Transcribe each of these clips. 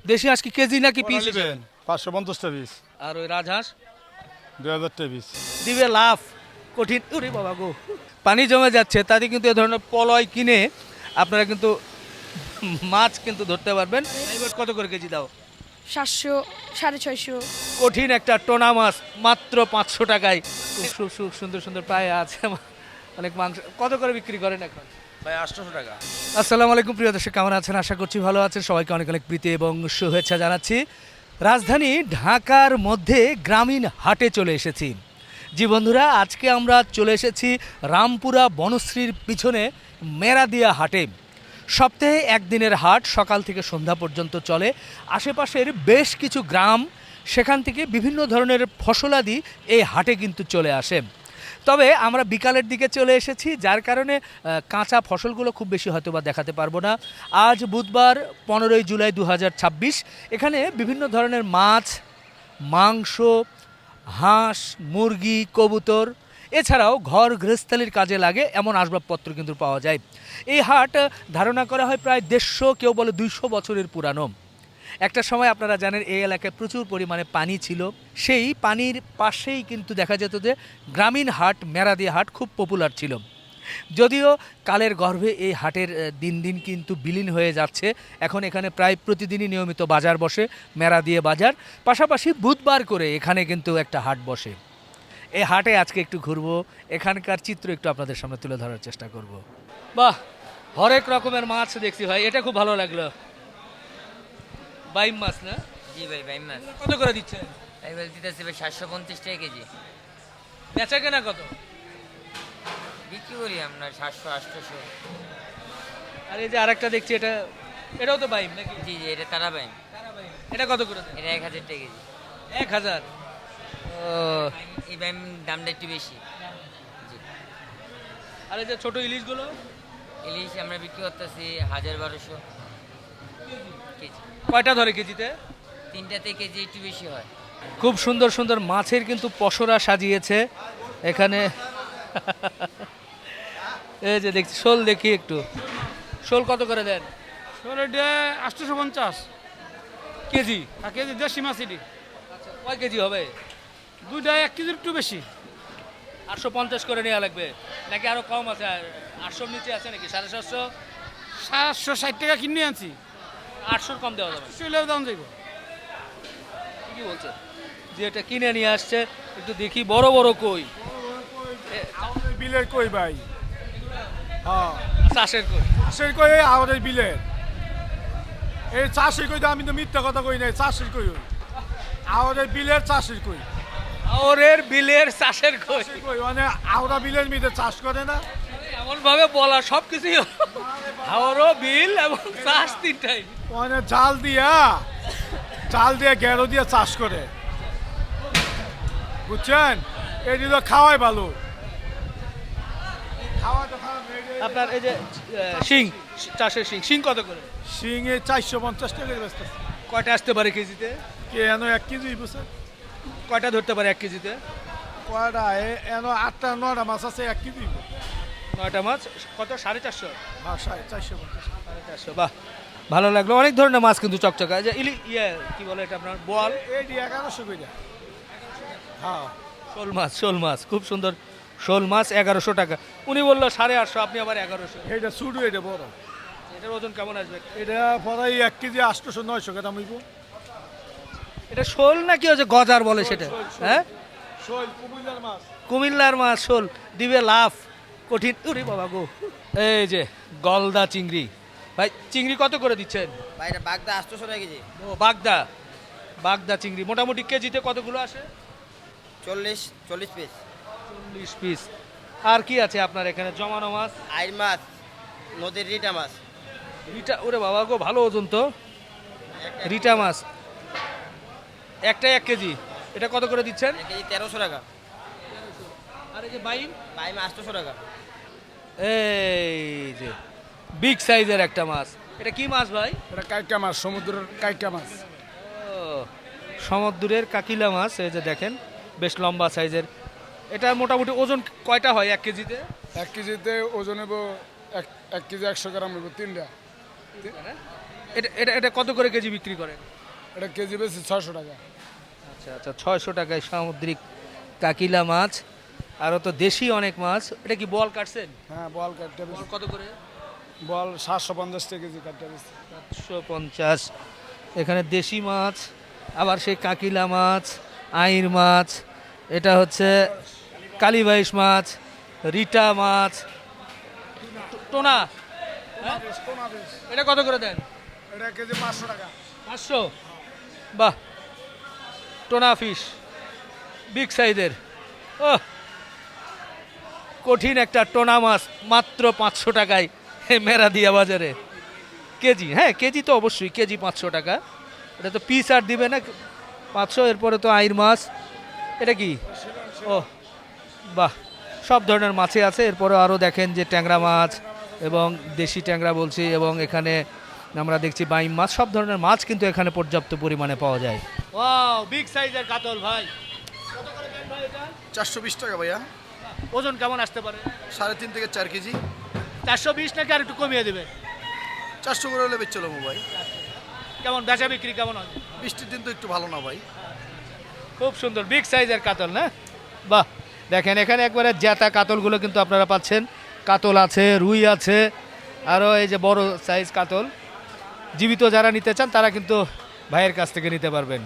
দেশি হাঁস কি কেজি নাকি পিস? 550 পিস। আর ওই রাজহাঁস 2000 পিস। দিবে লাভ কঠিন। ওরে বাবা গো, পানি জমে যাচ্ছে, তাতে কিন্তু এ ধরনের পলয় কিনে আপনারা কিন্তু মাছ কিন্তু ধরতে পারবেন। এবার কত করে কেজি দাও? 700, 650। কঠিন একটা টোনা মাছ মাত্র 500 টাকায়। খুব সুন্দর সুন্দর প্রায় আছে, অনেক মাংস। কত করে বিক্রি করেন এখন? ভাই 800 টাকা। আসসালামু আলাইকুম প্রিয় দর্শক, কেমন আছেন? আশা করছি ভালো আছেন। সবাইকে অনেক অনেক প্রীতি এবং শুভেচ্ছা জানাচ্ছি। রাজধানী ঢাকার মধ্যে গ্রামীণ হাটে চলে এসেছি। জি বন্ধুরা, আজকে আমরা চলে এসেছি রামপুরা বনশ্রীর পিছনে মেরাদিয়া হাটে। সপ্তাহে একদিনের হাট, সকাল থেকে সন্ধ্যা পর্যন্ত চলে। আশেপাশের বেশ কিছু গ্রাম, সেখান থেকে বিভিন্ন ধরনের ফসলাদি এই হাটে কিন্তু চলে আসে। তবে আমরা বিকালের দিকে চলে এসেছি, যার কারণে কাঁচা ফসলগুলো খুব বেশি হয়তো বা দেখাতে পারবো না। আজ বুধবার 15ই জুলাই 2026। এখানে বিভিন্ন ধরনের মাছ, মাংস, হাঁস, মুরগি, কবুতর, এছাড়াও ঘর গৃহস্থালির কাজে লাগে এমন আসবাবপত্র কিন্তু পাওয়া যায়। এই হাট ধারণা করা হয় প্রায় 150, কেউ বলে 200 বছরের পুরানো। একটা সময় আপনারা জানেন এই এলাকায় প্রচুর পরিমাণে পানি ছিল। সেই পানির পাশেই কিন্তু দেখা যেত যে গ্রামীণ হাট, মেরাদিয়া হাট খুব পপুলার ছিল। যদিও কালের গর্ভে এই হাটের দিন দিন কিন্তু বিলীন হয়ে যাচ্ছে। এখন এখানে প্রায় প্রতিদিনই নিয়মিত বাজার বসে, মেরাদিয়া বাজার। পাশাপাশি বুধবার করে এখানে কিন্তু একটা হাট বসে। এই হাটে আজকে একটু ঘুরবো, এখানকার চিত্র একটু আপনাদের সামনে তুলে ধরার চেষ্টা করব। বাহ, হরেক রকমের মাছ দেখছি ভাই, এটা খুব ভালো লাগলো। বাইম মাছ না? জি ভাই, ভাই মাছ কত করে দিচ্ছেন? এবার দিতেছি ভাই 750 টাকা কেজি। বেচা কেনা কত? বিক্রি করি আমরা 700, 800। আর এই যে আরেকটা দেখছি, এটাও তো বাইম নাকি? জি জি, এটা তারা ভাই। এটা কত করে দেন? এটা 1000 টাকা কেজি। 1000? ও, এই ভাই দামটা একটু বেশি। জি। আর এই যে ছোট ইলিশগুলো? ইলিশ আমরা বিক্রি করতেছি 1000-1200 কেজি। কয়টা ধরে কেজিতে? 3টাতে কেজি একটু বেশি হয়। খুব সুন্দর সুন্দর মাছের কিন্তু পসরা সাজিয়েছে এখানে। এই যে দেখছি শোল, দেখি একটু শোল কত করে দেন? 850 কেজি? আর কেজি দেশি মাছ এটি। কয় কেজি হবে? দুইটা 1 কেজির একটু বেশি। 850 করে নেওয়া লাগবে নাকি আরো কম আছে? 800 নিচে আছে নাকি? 750? 760 টাকা কিনে আনছি। 800 কম দেওয়া যাবে? চলেও দাম যাইব। কি বলছে যে এটা কিনে নিয়ে আসছে, একটু দেখি বড় বড় কই। বিলের কই ভাই? হ্যাঁ, চাষের কই? চাষের কই আমাদের বিলের। এই চাষের কই তো আমি তো মিথ্যা কথা কই নাই, চাষের কই আমাদের বিলের চাষের কই। ওরের বিলের চাষের কই? চাষের কই মানে আওরা বিলের মধ্যে চাষ করে না। এমন ভাবে বলা সবকিছুই হাওরও বিল এবং চাষ তিনটাই। মানে জাল দিয়া গেরো দিয়া চাষ করে, বুঝছেন? এই তো খাওয়াই ভালো। আপনার এই যে শিং, চাষের শিং কত করে? শিঙে 450 টাকা ব্যস্ত। কয়টা আসতে পারে কেজিতে? কে এন 1 কেজি বুঝছে? কয়টা ধরতে পারে 1 কেজিতে? কয়টা এন 8টা 9টা মাছ আছে 1 কেজি। 9টা মাছ কত? 450? হ্যাঁ 450। 450, বাহ, ভালো লাগলো। অনেক ধরনের মাছ কিন্তু চকচকা। যে কি বলে এটা আপনার, বোয়াল? এই 1100 কইরা। হ্যাঁ, শোল মাছ খুব সুন্দর। শোল মাছ 1100 টাকা। উনি বললো 850, আপনি আবার 1100। এইটা শুরু, এটা বড়। এটার ওজন কেমন আসবে? এটা পরাই 1 কেজি 800-900 টাকা দাম হইব। এটা শোল নাকি ওই যে গজার বলে সেটা? হ্যাঁ, শোল কুমিল্লার মাছ। কুমিল্লার মাছ, শোল দিবে লাভ কঠিন। উরি বাবা গো, এই যে গলদা চিংড়ি। ভাই চিংড়ি কত করে দিচ্ছেন? ভাই এটা বাগদা 800 টাকা কেজি। ও বাগদা চিংড়ি মোটামুটি কেজিতে কতগুলো আসে? 40 পিস। 40 পিস। আর কি আছে আপনার এখানে জমানো মাছ? আইর মাছ, নদীর রিটা মাছ। রিটা, ওরে বাবা গো, ভালো ওজন তো। রিটা মাছ একটা 1 কেজি। এটা কত করে দিচ্ছেন? কেজি 1300 টাকা। আর এই যে বাইম? বাইম 800 টাকা। এই যে বিগ সাইজের একটা মাছ, এটা কি মাছ ভাই? এটা কাইকা মাছ, সমুদ্রের কাইকা মাছ। ও, সমুদ্রের কাকিলা মাছ। এই যে দেখেন বেশ লম্বা সাইজের। এটা মোটামুটি ওজন কয়টা হয় 1 কেজিতে? 1 কেজিতে ওজন হইব 1 কেজি 100 গ্রাম হইব 3টা। এটা এটা এটা কত করে কেজি বিক্রি করেন? এটা কেজি বেশি 600 টাকা। আচ্ছা আচ্ছা, 600 টাকায় সামুদ্রিক কাকিলা মাছ। আরও তো দেশি অনেক মাছ। এটা কি বল কাটছেন? হ্যাঁ, বল কাটতে বল বেশি। কত করে? বল 750 টাকা কেজি কাটতে বেশি। 750। এখানে দেশি মাছ, আবার সেই কাকিলা মাছ, আইর মাছ, এটা হচ্ছে কালীবাইশ মাছ, রিটা মাছ, টোনা। এটা কত করে দেন? এটা কেজি 500 টাকা। 500। বাহ, টোনা ফিশ বিগ সাইজের। ও, কঠিন একটা টোনা মাছ মাত্র 500 টাকায় মেরাদিয়া বাজারে কেজি। হ্যাঁ, কেজি তো অবশ্যই, কেজি 500 টাকা। এটা তো পিস আর দিবে না, 500। এরপরে তো আইর মাছ। এটা কি? ও বাহ, সব ধরনের মাছই আছে। এরপরে আরও দেখেন যে ট্যাংরা মাছ এবং দেশি ট্যাংরা বলছি, এবং এখানে আমরা দেখছি বাইম মাছ। সব ধরনের মাছ কিন্তু এখানে পর্যাপ্ত পরিমাণে পাওয়া যায়। ওয়াও, বিগ সাইজের কাতল ভাই। কত করে দেন ভাই এটা? 420 টাকা ভাইয়া, ওজন কেমন আসতে পারে? 3.5 থেকে 4 কেজি। 420 নাকি আর একটু কমিয়ে দেবে? 400 করে হলে বেচলো ভাই। কেমন বেচা বিক্রি কেমন হয়? বৃষ্টির দিন তো একটু ভালো না ভাই। খুব সুন্দর বিগ সাইজের কাতল না? বাহ, দেখেন এখানে একবারে জ্যাতা কাতলগুলো কিন্তু আপনারা পাচ্ছেন। কাতল আছে, রুই আছে, আরও এই যে বড় সাইজ কাতল। জীবিত যারা নিতে চান তারা কিন্তু ভাইয়ের কাছ থেকে নিতে পারবেন।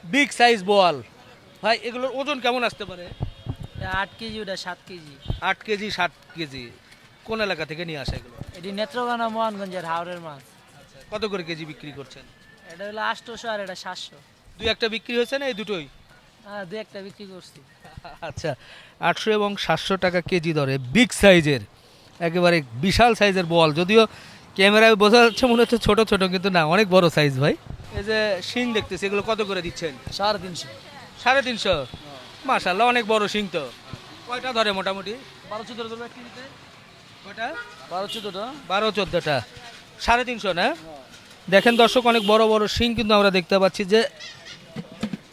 বিগ সাইজ বোয়াল ভাই, এগুলোর ওজন কেমন আসতে পারে? 8 কেজি, ওটা 7 কেজি। 8 KG 7 KG. কোন এলাকা থেকে নিয়ে আসা এগুলো? এটি নেত্রকোনা মোহনগঞ্জের হাওড়ের মাছ। কত করে কেজি বিক্রি করছেন? এটা হলো 800 আর এটা 700। দুই একটা বিক্রি হয়েছে না এই দুটোই? হ্যাঁ, দু একটা বিক্রি করছি। আচ্ছা, 800 এবং 700 টাকা কেজি দরে বিগ সাইজের একেবারে বিশাল সাইজের বল। যদিও ক্যামেরায় বোঝা যাচ্ছে মনে হচ্ছে ছোট ছোট, কিন্তু না, অনেক বড় সাইজ ভাই। এই যে শিং দেখতেছি, এগুলো কত করে দিচ্ছেন? 350। 350। মাশাআল্লাহ, অনেক বড় শিং তো। কয়টা ধরে মোটামুটি? 12-14 ধরবে কেজিতে। কয়টা? 12-14টা। 12-14টা। 350 না? দেখেন দর্শক, অনেক বড় বড় শিং কিন্তু আমরা দেখতে পাচ্ছি যে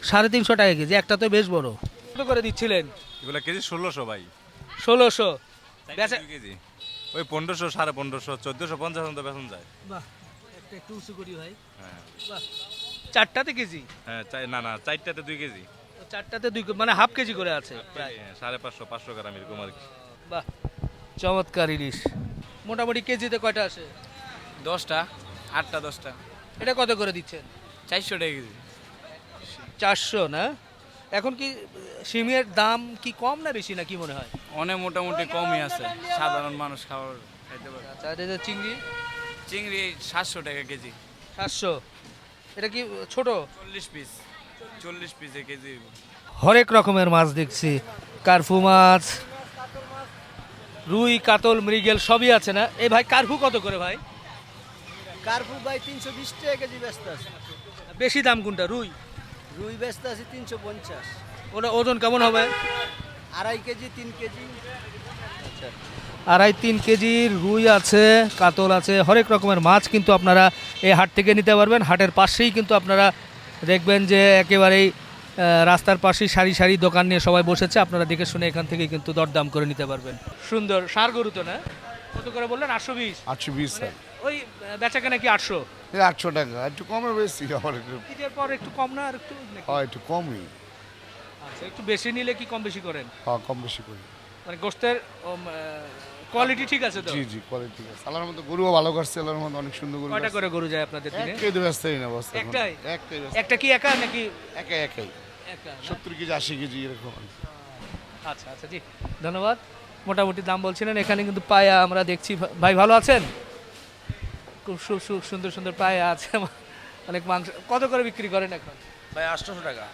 350 টাকা কেজি। একটা তো বেশ বড়। কত করে দিচ্ছিলেন? এগুলা কেজি 1600 ভাই। 1600। বেচা 2 কেজি ওই 1500, 1550, 1450 পর্যন্ত বেতন যায়। বাহ, একটা একটু উঁচু করি ভাই। হ্যাঁ বাহ, চারটাতে কেজি? হ্যাঁ, না না, 4টাতে 2 কেজি। চারটাতে মানে হাফ কেজি করে আছে প্রায়। 550, 500 গ্রাম এরকম আর কি। বাহ, চমৎকার ইলিশ। মোটামুটি কেজিতে কয়টা আসে? 10টা, 8টা 10টা। এটা কত করে দিচ্ছেন? 400 টাকা কেজি। 400 না? এখন কি শিমের দাম কি কম না বেশি, না কি মনে হয়? অনেক মোটামুটি কমই আছে, সাধারণ মানুষ খাইতে পারে। আচ্ছা, আর এই যে চিংড়ি? চিংড়ি 700 টাকা কেজি। 700। এটা কি ছোট? 40 পিস, 40 পিসে কেজি। হরেক রকমের মাছ দেখছি। কার্ফু মাছ, রুই, কাতল, মৃগেল সবই আছে না? এই ভাই কার্ফু কত করে ভাই? কার্পু ভাই 320 টাকা কেজি ব্যস্ত আছে। বেশি দাম কোনটা? রুই? রুই ব্যস্ত আছে 350। ওটা ওজন কেমন হবে? 2.5 কেজি 3 কেজি। 2.5-3 কেজির রুই আছে, কাতল আছে, হরেক রকমের মাছ কিন্তু আপনারা এই হাট থেকে নিতে পারবেন। হাটের পাশেই কিন্তু আপনারা দেখবেন যে একেবারেই রাস্তার পাশেই সারি সারি দোকান নিয়ে সবাই বসেছে। আপনারা দেখে শুনে এখান থেকেই কিন্তু দরদাম করে নিতে পারবেন। সুন্দর ষাঁড় গরু তো না? কত করে বললেন? 820। 820 স্যার। ওই বেচাকেনা কি 800? 800 টাকা, একটু কমে বেশি আবার একটু। ঈদের পর একটু কম না আর একটু নাকি? হয় একটু কমই। আচ্ছা, একটু বেশি নিলে কি কম বেশি করেন? হ্যাঁ, কম বেশি করি। মানে গোশতের কোয়ালিটি ঠিক আছে তো? জি জি, কোয়ালিটি ঠিক আছে। আল্লাহর মধ্যে গরুও ভালো করছে, আল্লাহর মধ্যে অনেক সুন্দর গরু। কয়টা করে গরু যায় আপনাদের দিনে? একটাই তো ব্যস্তই না বস্তা। একটাই? একটাই একটা কি একা নাকি? একাই একাই। একা না? 70 কেজি 80 কেজি এরকম। আচ্ছা আচ্ছা, জি ধন্যবাদ। মোটামুটি দাম বলছিলেন। এখানে কিন্তু পায়া আমরা দেখছি। ভাই ভালো আছেন? খুব সুন্দর সুন্দর পায়া আছে, অনেক মাংস। কত করে বিক্রি করেন এখন? ভাই 800 টাকা।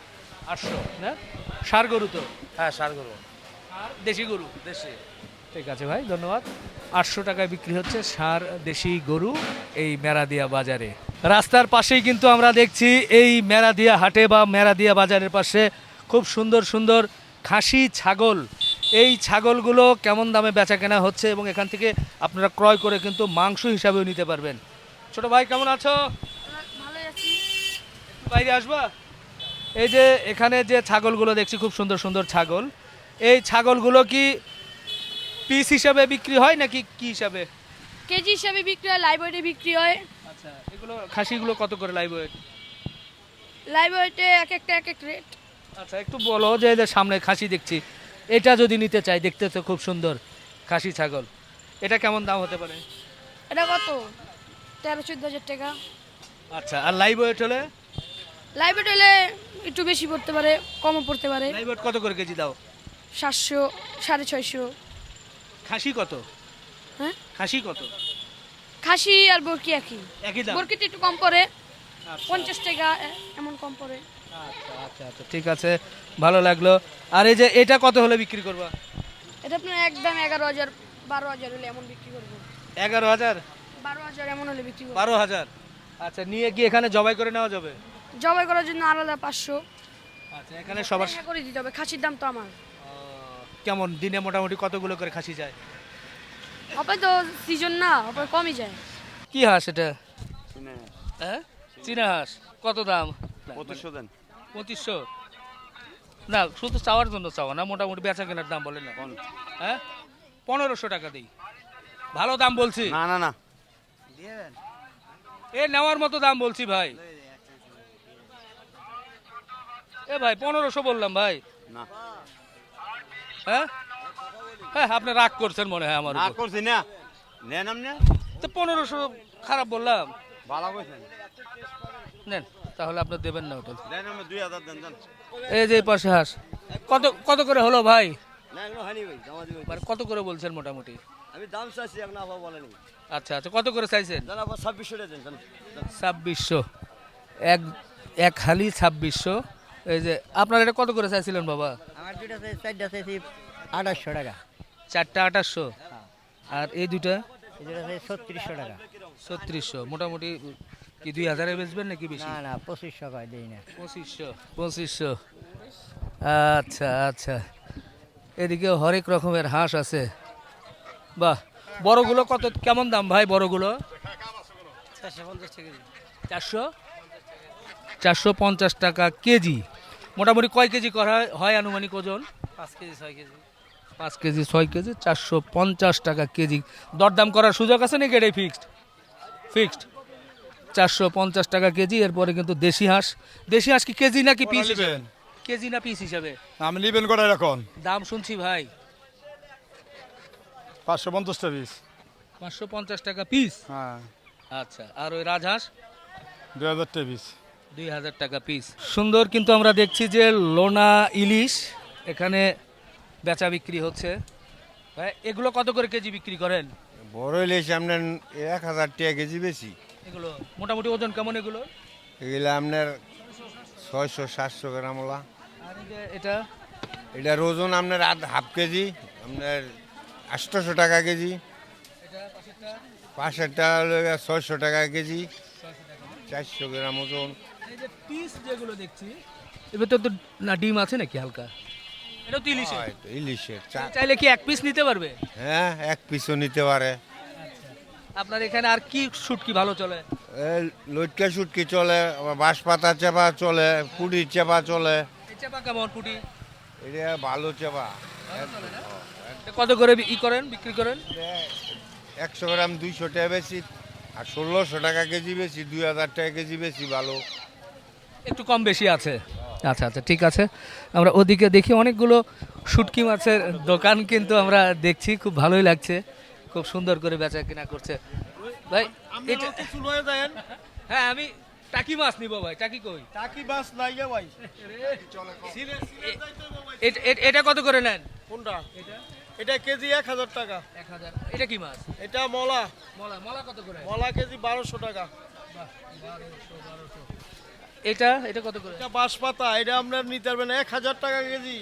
800 না? ষাঁড় গরু তো? হ্যাঁ, ষাঁড় গরু। আর দেশি গরু? দেশি। ঠিক আছে ভাই, ধন্যবাদ। 800 টাকায় বিক্রি হচ্ছে ষাঁড় দেশি গরু এই মেরাদিয়া বাজারে। রাস্তার পাশেই কিন্তু আমরা দেখছি এই মেরাদিয়া হাটে বা মেরাদিয়া বাজারের পাশে খুব সুন্দর সুন্দর খাসি ছাগল। এই ছাগলগুলো কেমন দামে বেচা কেনা হচ্ছে এবং এখান থেকে আপনারা ক্রয় করে কিন্তু মাংস হিসাবেও নিতে পারবেন। ছোট ভাই কেমন আছো? ভালোই আছি। বাইরে আসবা? এই যে এখানে যে ছাগলগুলো দেখছি, খুব সুন্দর সুন্দর ছাগল। এই ছাগলগুলো কি পিস হিসাবে বিক্রি হয় নাকি কি হিসাবে? কেজি হিসাবে বিক্রি হয়, লাইভ ওয়েটে বিক্রি হয়। আচ্ছা, এগুলো খাসিগুলো কত করে লাইভ ওয়েট? লাইভ ওয়েটে এক একটা এক এক রেট। আচ্ছা একটু বলো যে এই যে সামনে খাসি দেখছি, এটা যদি নিতে চাই, দেখতে তো খুব সুন্দর খাসি ছাগল, এটা কেমন দাম হতে পারে? এটা কত 13-14 হাজার টাকা। আচ্ছা আর লাইভ ওয়েট হলে? লাইভ ওয়েট হলে একটু বেশি পড়তে পারে, কমও পড়তে পারে। লাইভ ওয়েট কত করে কেজি দাও? 700, 650। খাসি কত? হ্যাঁ খাসি কত? খাসি আর বরকি একই। একই দাম? বরকিতে একটু কম পড়ে, আচ্ছা 50 টাকা এমন কম পড়ে। আচ্ছা আচ্ছা আচ্ছা ঠিক আছে, ভালো লাগলো। আর এই যে এটা কত হলে বিক্রি করবা? এটা আপনার একদম 11,000, 12,000 হলে এমন বিক্রি করবো। 11,000? 12,000 এমন হলে বিক্রি করবো। 12,000? আচ্ছা নিয়ে কি এখানে জবাই করে নেওয়া যাবে? জবাই করার জন্য আলাদা 500 আচ্ছা এখানে সবার টাকা করে দিতে হবে। খাসির দাম তো আমার। কেমন দিনে মোটামুটি কতগুলো করে খাসি যায়? হবে তো সিজন না, হবে কমই যায়। কি হাঁস এটা? হ্যাঁ চীনা হাঁস। কত দাম? 2500 দেন। 2500? না শুধু চাওয়ার জন্য চাওয়া না, মোটামুটি বেচা কেনার দাম বলেন না। হ্যাঁ 1500 টাকা দিই, ভালো দাম বলছি। না না না, এ নেওয়ার মতো দাম বলছি ভাই। এ ভাই 1500 বললাম ভাই। না। হ্যাঁ হ্যাঁ আপনি রাগ করছেন মনে হয় আমার না উপর। করছি না, নেন আপনি। তো 1500 খারাপ বললাম? ভালো কইছেন, নেন তাহলে আপনি দেবেন না ওটা। দেন আপনি 2000 দেন দেন। এই যে এই পাশে হাঁস কত কত করে হলো ভাই? না এগুলো হয়নি ভাই, দাম দিবেন। মানে কত করে বলছেন মোটামুটি? আমি দাম চাইছি, এখন আবার বলেনি। আচ্ছা আচ্ছা কত করে চাইছেন? জান আবার 2600 টাকা দেন। 2600? এক এক হালি 2600। এই যে আপনার এটা কত করে চাইছিলেন বাবা? আমার দুইটা চাই, চারটা চাইছি 2800 টাকা। চারটা 2800? আর এই দুটা? এই দুটা চাই 3600 টাকা। 3600। মোটামুটি কি 2000-এ বেচবেন নাকি বেশি? না না 2500 কয় দেই না। 2500। আচ্ছা আচ্ছা, এদিকে হরেক রকমের হাঁস আছে। বাহ, বড়গুলো কত কেমন দাম ভাই বড়গুলো? 400? 450 টাকা কেজি। মোটামুটি কয় কেজি করা হয় আনুমানিক ওজন? 5 কেজি 6 কেজি। 5 কেজি 6 কেজি 450 টাকা কেজি। দরদাম করার সুযোগ আছে নাকি এটাই ফিক্সড? ফিক্সড 450 টাকা কেজি। এরপরে কিন্তু দেশি হাঁস। দেশি হাঁস কি কেজি নাকি পিস? নেবেন? কেজি না পিস হিসাবে আমি নিবেন কটা এখন? দাম শুনছি ভাই 550 টাকা পিস। 550 টাকা পিস? হ্যাঁ আচ্ছা আর ওই রাজহাঁস? 2000 টাকা পিস। 2000 টাকা পিস। সুন্দর, কিন্তু আমরা দেখছি যে লোনা ইলিশ এখানে বেচা বিক্রি হচ্ছে। ভাই এগুলো কত করে কেজি বিক্রি করেন? বড় ইলিশ আপনার 1000 টাকা কেজি বেশি। এগুলো মোটামুটি ওজন কেমন এগুলো? এগুলো আপনার 600-700 গ্রাম ওলা। আর এই যে এটা? এটার ওজন আপনার হাফ কেজি, আপনার 800 টাকা কেজি। এটা পাশেরটা? পাশেরটা হলো 600 টাকা কেজি, 400 গ্রাম ওজন। এই যে পিস যেগুলো দেখছি এর ভেতর তো না ডিম আছে নাকি হালকা? এটা তো ইলিশ। হয় তো ইলিশের চাইলে কি এক পিস নিতে পারবে? হ্যাঁ এক পিসও নিতে পারে। আপনার এখানে আর কি শুটকি ভালো চলে? লটকা শুটকি চলে, আবার বাঁশপাতা চেপা চলে, পুডির চেপা চলে। এই চাপা কেমন পুটি? এটা ভালো চেপা। এটা কত করে করেন বিক্রি করেন? 100 গ্রাম 200 টাকা বেশি, আর 1600 টাকা কেজি বেশি, 2000 টাকা কেজি বেশি ভালো। একটু কম বেশি আছে। আচ্ছা আচ্ছা ঠিক আছে, আমরা ওদিকে দেখি অনেকগুলো শুটকি মাছের দোকান কিন্তু আমরা দেখছি, খুব ভালোই লাগছে, খুব সুন্দর করে বেচা কিনা করছে ভাই। এটা হ্যাঁ আমি টাকি মাছ নিব ভাই। টাকি কই? টাকি বাস নাই গে ভাই। এটা কত করে নেন? কোনটা? এটা কেজি 1000 টাকা। 1000। এটা কি মাছ? এটা মলা। মলা? মলা কত করে? মলা কেজি 1200 টাকা। এটা এটা কত করে? এটা বাঁশপাতা, এটা আপনার নিতে পারবেন 1000 টাকা কেজি।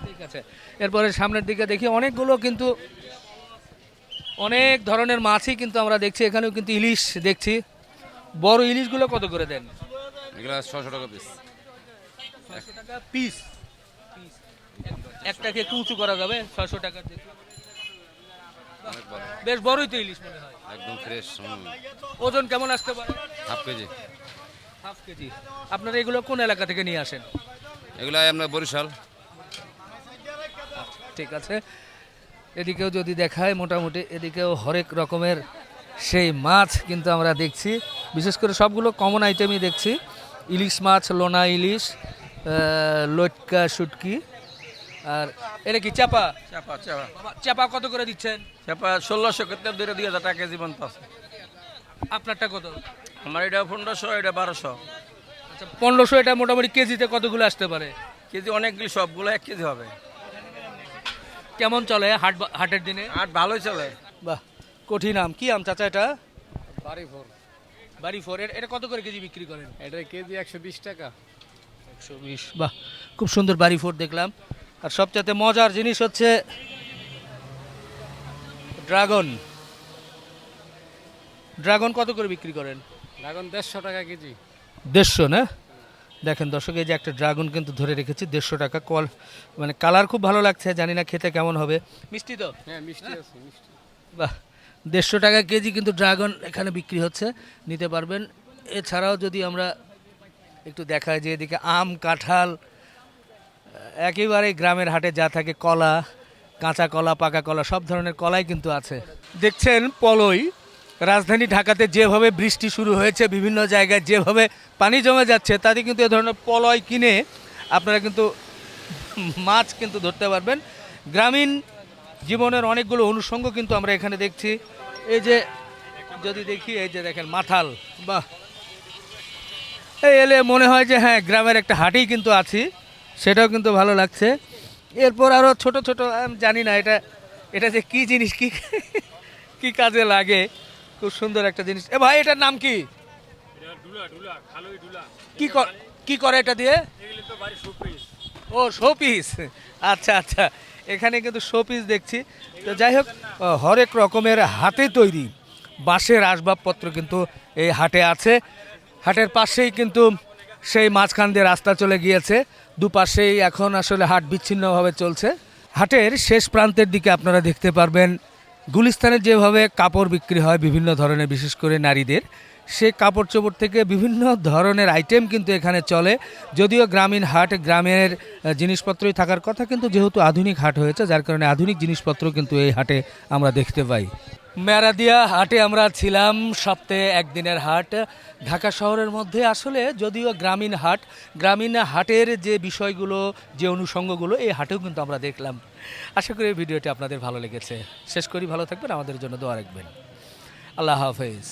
ঠিক আছে, এরপরে সামনের দিকে দেখি অনেকগুলো কিন্তু অনেক ধরনের মাছই কিন্তু আমরা দেখছি। এখানেও কিন্তু ইলিশ দেখছি। বড় ইলিশগুলো কত করে দেন? এগুলো 600 টাকা পিস। 600 টাকা পিস? একটাকে একটু উঁচু করা যাবে 600 টাকা দিয়ে? অনেক বড়, বেশ বড়ই তো ইলিশ মনে হয়। একদম ফ্রেশ। ওজন কেমন আসতে পারে? Half KG. Half KG. আপনারা এগুলো কোন এলাকা থেকে নিয়ে আসেন? এগুলো আমরা বরিশাল। ঠিক আছে, এদিকেও যদি দেখায় মোটামুটি এদিকেও হরেক রকমের সেই মাছ কিন্তু আমরা দেখছি। বিশেষ করে সবগুলো কমন আইটেমই দেখছি। ইলিশ মাছ, লোনা ইলিশ, লটকা শুটকি, আর এটা কি চাপা? চাপা চাপা বাবা, চাপা কত করে দিচ্ছেন? চাপা 1600 করতে 2000 টাকা কেজি পর্যন্ত আছে। আপনারটা কত? আমার এটা 1500, এটা 1200 আচ্ছা, 1500। এটা মোটামুটি কেজিতে কতগুলো আসতে পারে? কেজি। অনেকগুলি, সবগুলো 1 কেজি হবে। কেমন চলে হাটের দিনে? আর ভালোই চলে। বাহ, কঠিন আম। কি আম চাচা এটা? বাড়ি ফোর। এটা কত করে কেজি বিক্রি করেন? এটা কেজি 120 টাকা। 120। বাহ, খুব সুন্দর বাড়ি ফোর দেখলাম। আর সবচেয়ে মজার জিনিস হচ্ছে ড্রাগন। ড্রাগন কত করে বিক্রি করেন? এখন 150 টাকা কেজি। 150 না? দেখেন দর্শক, এই যে একটা ড্রাগন কিন্তু ধরে রেখেছি 150 টাকা। মানে কালার খুব ভালো লাগছে, জানি না খেতে কেমন হবে। মিষ্টি তো? হ্যাঁ, মিষ্টি আছে, মিষ্টি। বাহ, 150 টাকা কেজি কিন্তু ড্রাগন এখানে বিক্রি হচ্ছে, নিতে পারবেন। এছাড়াও যদি আমরা একটু দেখাই যে এদিকে আম, কাঁঠাল, একেবারে গ্রামের হাটে যা থাকে, কলা, কাঁচা কলা, পাকা কলা, সব ধরনের কলাই কিন্তু আছে। দেখছেন পলই, রাজধানী ঢাকাতে যেভাবে বৃষ্টি শুরু হয়েছে, বিভিন্ন জায়গায় যেভাবে পানি জমে যাচ্ছে, তাতে কিন্তু এ ধরনের পলয় কিনে আপনারা কিন্তু মাছ কিন্তু ধরতে পারবেন। গ্রামীণ জীবনের অনেকগুলো অনুষঙ্গ কিন্তু আমরা এখানে দেখছি। এই যে যদি দেখি, এই যে দেখেন মাথাল, বাহ, এই এলে মনে হয় যে হ্যাঁ, গ্রামের একটা হাটেই কিন্তু আছি, সেটাও কিন্তু ভালো লাগছে। এরপর আরও ছোট ছোট, আমি জানি না এটা যে কি জিনিস, কি কাজে লাগে, খুব সুন্দর একটা জিনিস। এ ভাই, এটার নাম কি? কি করে এটা দিয়ে? ও, শোপিস। আচ্ছা আচ্ছা, এখানে কিন্তু শোপিস দেখছি। তো যাই হোক, হরেক রকমের হাতে তৈরি বাঁশের আসবাবপত্র কিন্তু এই হাটে আছে। হাটের পাশেই কিন্তু সেই মাঝখান দিয়ে রাস্তা চলে গিয়েছে, দুপাশেই এখন আসলে হাট বিচ্ছিন্নভাবে চলছে। হাটের শেষ প্রান্তের দিকে আপনারা দেখতে পারবেন গুলিস্তানের যেভাবে কাপড় বিক্রি হয় বিভিন্ন ধরনের, বিশেষ করে নারীদের, সে কাপড় চোপড় থেকে বিভিন্ন ধরনের আইটেম কিন্তু এখানে চলে। যদিও গ্রামীণ হাট, গ্রামের জিনিসপত্রই থাকার কথা, কিন্তু যেহেতু আধুনিক হাট হয়েছে, যার কারণে আধুনিক জিনিসপত্র কিন্তু এই হাটে আমরা দেখতে পাই। মেরাদিয়া হাটে আমরা ছিলাম, সপ্তাহে একদিনের হাট। ঢাকা শহরের মধ্যে আসলে যদিও গ্রামীণ হাট, গ্রামীণ হাটের যে বিষয়গুলো, যে অনুষঙ্গগুলো এই হাটেও কিন্তু আমরা দেখলাম। আশা করি এই ভিডিওটি আপনাদের ভালো লেগেছে। শেষ করি, ভালো থাকবেন, আমাদের জন্য দোয়া রাখবেন। আল্লাহ হাফেজ।